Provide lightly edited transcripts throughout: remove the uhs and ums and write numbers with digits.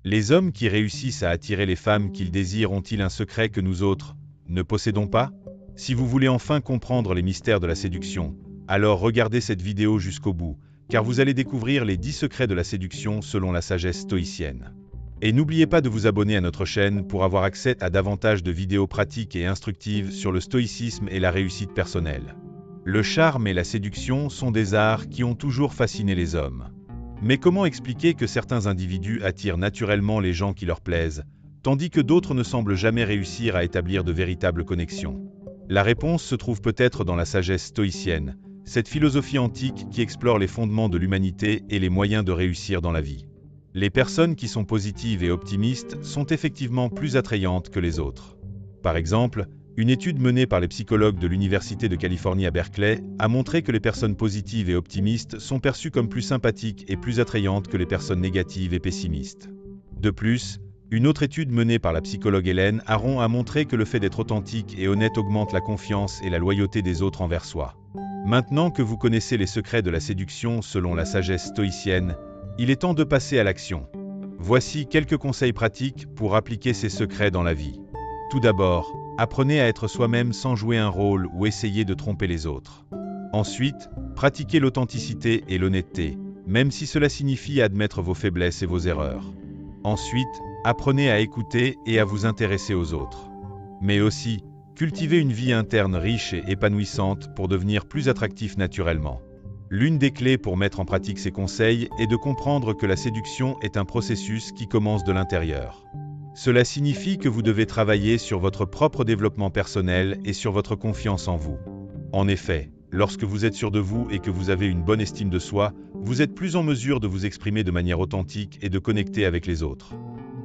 Les hommes qui réussissent à attirer les femmes qu'ils désirent ont-ils un secret que nous autres ne possédons pas? Si vous voulez enfin comprendre les mystères de la séduction, alors regardez cette vidéo jusqu'au bout, car vous allez découvrir les 10 secrets de la séduction selon la sagesse stoïcienne. Et n'oubliez pas de vous abonner à notre chaîne pour avoir accès à davantage de vidéos pratiques et instructives sur le stoïcisme et la réussite personnelle. Le charme et la séduction sont des arts qui ont toujours fasciné les hommes. Mais comment expliquer que certains individus attirent naturellement les gens qui leur plaisent, tandis que d'autres ne semblent jamais réussir à établir de véritables connexions? La réponse se trouve peut-être dans la sagesse stoïcienne, cette philosophie antique qui explore les fondements de l'humanité et les moyens de réussir dans la vie. Les personnes qui sont positives et optimistes sont effectivement plus attrayantes que les autres. Par exemple, une étude menée par les psychologues de l'Université de Californie à Berkeley a montré que les personnes positives et optimistes sont perçues comme plus sympathiques et plus attrayantes que les personnes négatives et pessimistes. De plus, une autre étude menée par la psychologue Hélène Aron a montré que le fait d'être authentique et honnête augmente la confiance et la loyauté des autres envers soi. Maintenant que vous connaissez les secrets de la séduction selon la sagesse stoïcienne, il est temps de passer à l'action. Voici quelques conseils pratiques pour appliquer ces secrets dans la vie. Tout d'abord, apprenez à être soi-même sans jouer un rôle ou essayer de tromper les autres. Ensuite, pratiquez l'authenticité et l'honnêteté, même si cela signifie admettre vos faiblesses et vos erreurs. Ensuite, apprenez à écouter et à vous intéresser aux autres. Mais aussi, cultivez une vie interne riche et épanouissante pour devenir plus attractif naturellement. L'une des clés pour mettre en pratique ces conseils est de comprendre que la séduction est un processus qui commence de l'intérieur. Cela signifie que vous devez travailler sur votre propre développement personnel et sur votre confiance en vous. En effet, lorsque vous êtes sûr de vous et que vous avez une bonne estime de soi, vous êtes plus en mesure de vous exprimer de manière authentique et de connecter avec les autres.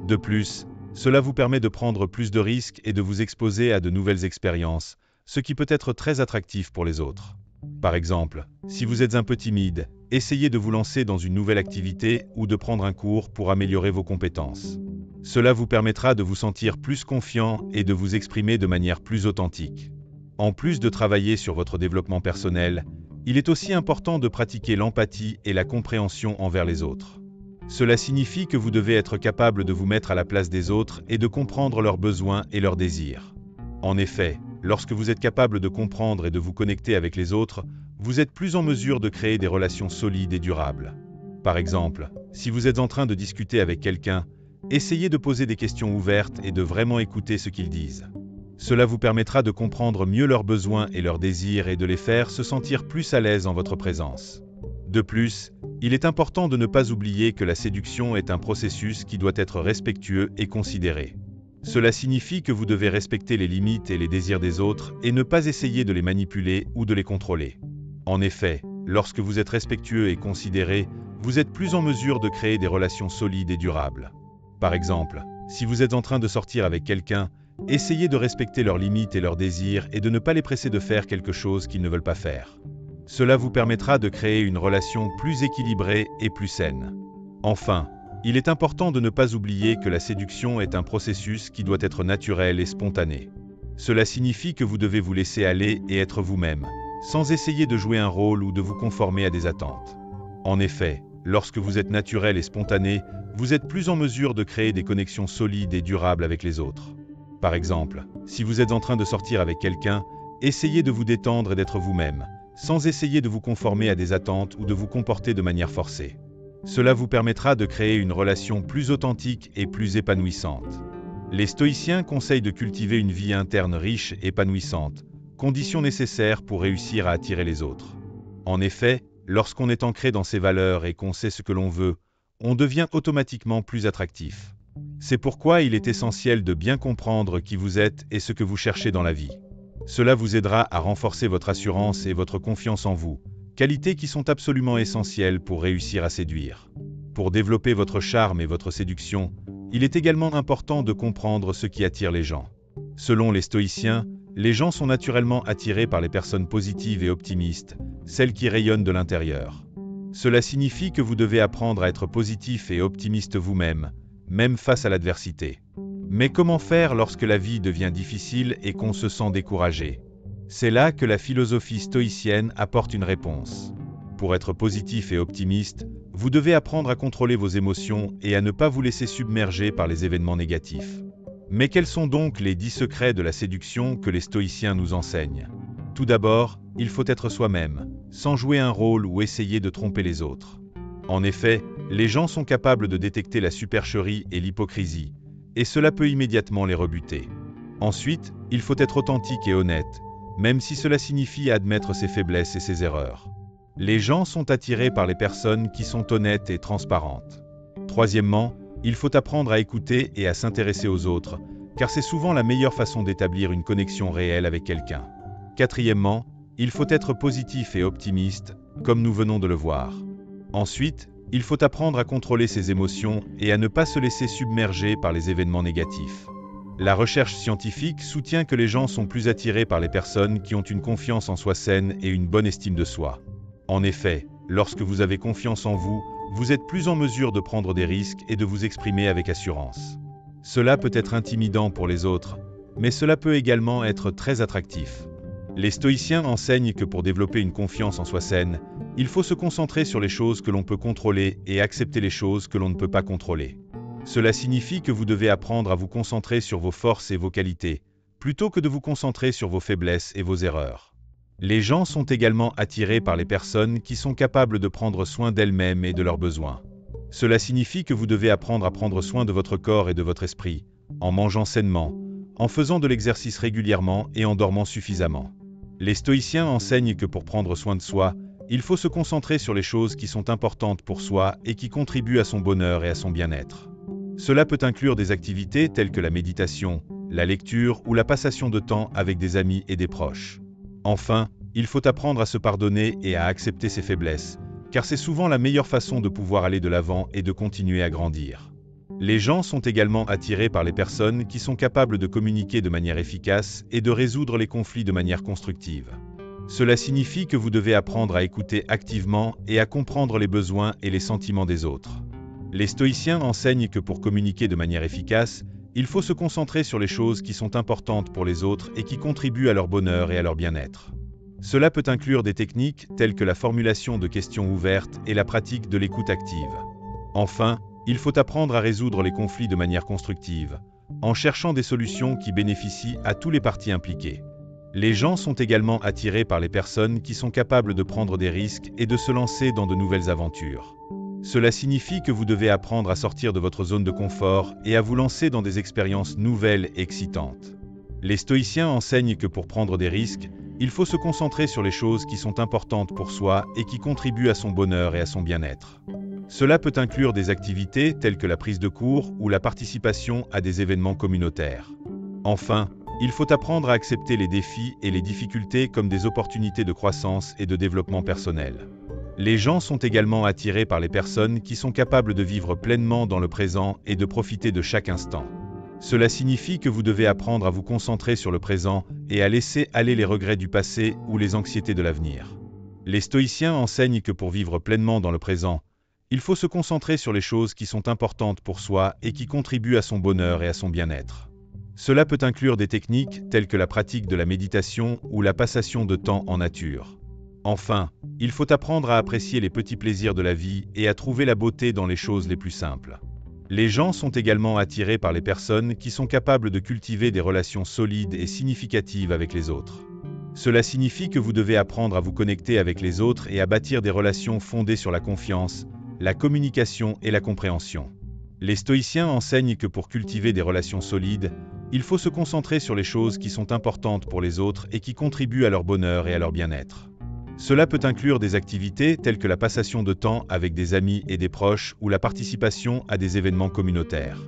De plus, cela vous permet de prendre plus de risques et de vous exposer à de nouvelles expériences, ce qui peut être très attractif pour les autres. Par exemple, si vous êtes un peu timide, essayez de vous lancer dans une nouvelle activité ou de prendre un cours pour améliorer vos compétences. Cela vous permettra de vous sentir plus confiant et de vous exprimer de manière plus authentique. En plus de travailler sur votre développement personnel, il est aussi important de pratiquer l'empathie et la compréhension envers les autres. Cela signifie que vous devez être capable de vous mettre à la place des autres et de comprendre leurs besoins et leurs désirs. En effet, lorsque vous êtes capable de comprendre et de vous connecter avec les autres, vous êtes plus en mesure de créer des relations solides et durables. Par exemple, si vous êtes en train de discuter avec quelqu'un, essayez de poser des questions ouvertes et de vraiment écouter ce qu'ils disent. Cela vous permettra de comprendre mieux leurs besoins et leurs désirs et de les faire se sentir plus à l'aise en votre présence. De plus, il est important de ne pas oublier que la séduction est un processus qui doit être respectueux et considéré. Cela signifie que vous devez respecter les limites et les désirs des autres et ne pas essayer de les manipuler ou de les contrôler. En effet, lorsque vous êtes respectueux et considéré, vous êtes plus en mesure de créer des relations solides et durables. Par exemple, si vous êtes en train de sortir avec quelqu'un, essayez de respecter leurs limites et leurs désirs et de ne pas les presser de faire quelque chose qu'ils ne veulent pas faire. Cela vous permettra de créer une relation plus équilibrée et plus saine. Enfin, il est important de ne pas oublier que la séduction est un processus qui doit être naturel et spontané. Cela signifie que vous devez vous laisser aller et être vous-même, sans essayer de jouer un rôle ou de vous conformer à des attentes. En effet, lorsque vous êtes naturel et spontané, vous êtes plus en mesure de créer des connexions solides et durables avec les autres. Par exemple, si vous êtes en train de sortir avec quelqu'un, essayez de vous détendre et d'être vous-même, sans essayer de vous conformer à des attentes ou de vous comporter de manière forcée. Cela vous permettra de créer une relation plus authentique et plus épanouissante. Les stoïciens conseillent de cultiver une vie interne riche et épanouissante, condition nécessaire pour réussir à attirer les autres. En effet, lorsqu'on est ancré dans ses valeurs et qu'on sait ce que l'on veut, on devient automatiquement plus attractif. C'est pourquoi il est essentiel de bien comprendre qui vous êtes et ce que vous cherchez dans la vie. Cela vous aidera à renforcer votre assurance et votre confiance en vous, qualités qui sont absolument essentielles pour réussir à séduire. Pour développer votre charme et votre séduction, il est également important de comprendre ce qui attire les gens. Selon les stoïciens, les gens sont naturellement attirés par les personnes positives et optimistes, celles qui rayonnent de l'intérieur. Cela signifie que vous devez apprendre à être positif et optimiste vous-même, même face à l'adversité. Mais comment faire lorsque la vie devient difficile et qu'on se sent découragé? C'est là que la philosophie stoïcienne apporte une réponse. Pour être positif et optimiste, vous devez apprendre à contrôler vos émotions et à ne pas vous laisser submerger par les événements négatifs. Mais quels sont donc les 10 secrets de la séduction que les stoïciens nous enseignent? Tout d'abord, il faut être soi-même, sans jouer un rôle ou essayer de tromper les autres. En effet, les gens sont capables de détecter la supercherie et l'hypocrisie, et cela peut immédiatement les rebuter. Ensuite, il faut être authentique et honnête, même si cela signifie admettre ses faiblesses et ses erreurs. Les gens sont attirés par les personnes qui sont honnêtes et transparentes. Troisièmement, il faut apprendre à écouter et à s'intéresser aux autres, car c'est souvent la meilleure façon d'établir une connexion réelle avec quelqu'un. Quatrièmement, il faut être positif et optimiste, comme nous venons de le voir. Ensuite, il faut apprendre à contrôler ses émotions et à ne pas se laisser submerger par les événements négatifs. La recherche scientifique soutient que les gens sont plus attirés par les personnes qui ont une confiance en soi saine et une bonne estime de soi. En effet, lorsque vous avez confiance en vous, vous êtes plus en mesure de prendre des risques et de vous exprimer avec assurance. Cela peut être intimidant pour les autres, mais cela peut également être très attractif. Les stoïciens enseignent que pour développer une confiance en soi saine, il faut se concentrer sur les choses que l'on peut contrôler et accepter les choses que l'on ne peut pas contrôler. Cela signifie que vous devez apprendre à vous concentrer sur vos forces et vos qualités, plutôt que de vous concentrer sur vos faiblesses et vos erreurs. Les gens sont également attirés par les personnes qui sont capables de prendre soin d'elles-mêmes et de leurs besoins. Cela signifie que vous devez apprendre à prendre soin de votre corps et de votre esprit, en mangeant sainement, en faisant de l'exercice régulièrement et en dormant suffisamment. Les stoïciens enseignent que pour prendre soin de soi, il faut se concentrer sur les choses qui sont importantes pour soi et qui contribuent à son bonheur et à son bien-être. Cela peut inclure des activités telles que la méditation, la lecture ou la passation de temps avec des amis et des proches. Enfin, il faut apprendre à se pardonner et à accepter ses faiblesses, car c'est souvent la meilleure façon de pouvoir aller de l'avant et de continuer à grandir. Les gens sont également attirés par les personnes qui sont capables de communiquer de manière efficace et de résoudre les conflits de manière constructive. Cela signifie que vous devez apprendre à écouter activement et à comprendre les besoins et les sentiments des autres. Les stoïciens enseignent que pour communiquer de manière efficace, il faut se concentrer sur les choses qui sont importantes pour les autres et qui contribuent à leur bonheur et à leur bien-être. Cela peut inclure des techniques telles que la formulation de questions ouvertes et la pratique de l'écoute active. Enfin, il faut apprendre à résoudre les conflits de manière constructive, en cherchant des solutions qui bénéficient à tous les parties impliquées. Les gens sont également attirés par les personnes qui sont capables de prendre des risques et de se lancer dans de nouvelles aventures. Cela signifie que vous devez apprendre à sortir de votre zone de confort et à vous lancer dans des expériences nouvelles et excitantes. Les stoïciens enseignent que pour prendre des risques, il faut se concentrer sur les choses qui sont importantes pour soi et qui contribuent à son bonheur et à son bien-être. Cela peut inclure des activités telles que la prise de cours ou la participation à des événements communautaires. Enfin, il faut apprendre à accepter les défis et les difficultés comme des opportunités de croissance et de développement personnel. Les gens sont également attirés par les personnes qui sont capables de vivre pleinement dans le présent et de profiter de chaque instant. Cela signifie que vous devez apprendre à vous concentrer sur le présent et à laisser aller les regrets du passé ou les anxiétés de l'avenir. Les stoïciens enseignent que pour vivre pleinement dans le présent, il faut se concentrer sur les choses qui sont importantes pour soi et qui contribuent à son bonheur et à son bien-être. Cela peut inclure des techniques telles que la pratique de la méditation ou la passation de temps en nature. Enfin, il faut apprendre à apprécier les petits plaisirs de la vie et à trouver la beauté dans les choses les plus simples. Les gens sont également attirés par les personnes qui sont capables de cultiver des relations solides et significatives avec les autres. Cela signifie que vous devez apprendre à vous connecter avec les autres et à bâtir des relations fondées sur la confiance, la communication et la compréhension. Les stoïciens enseignent que pour cultiver des relations solides, il faut se concentrer sur les choses qui sont importantes pour les autres et qui contribuent à leur bonheur et à leur bien-être. Cela peut inclure des activités telles que la passation de temps avec des amis et des proches ou la participation à des événements communautaires.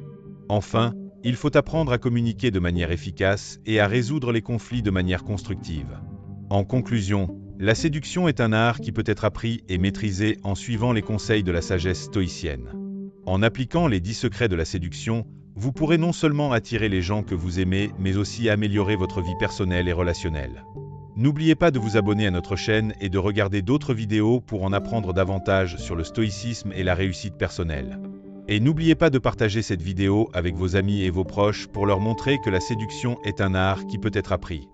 Enfin, il faut apprendre à communiquer de manière efficace et à résoudre les conflits de manière constructive. En conclusion, la séduction est un art qui peut être appris et maîtrisé en suivant les conseils de la sagesse stoïcienne. En appliquant les 10 secrets de la séduction, vous pourrez non seulement attirer les gens que vous aimez, mais aussi améliorer votre vie personnelle et relationnelle. N'oubliez pas de vous abonner à notre chaîne et de regarder d'autres vidéos pour en apprendre davantage sur le stoïcisme et la réussite personnelle. Et n'oubliez pas de partager cette vidéo avec vos amis et vos proches pour leur montrer que la séduction est un art qui peut être appris.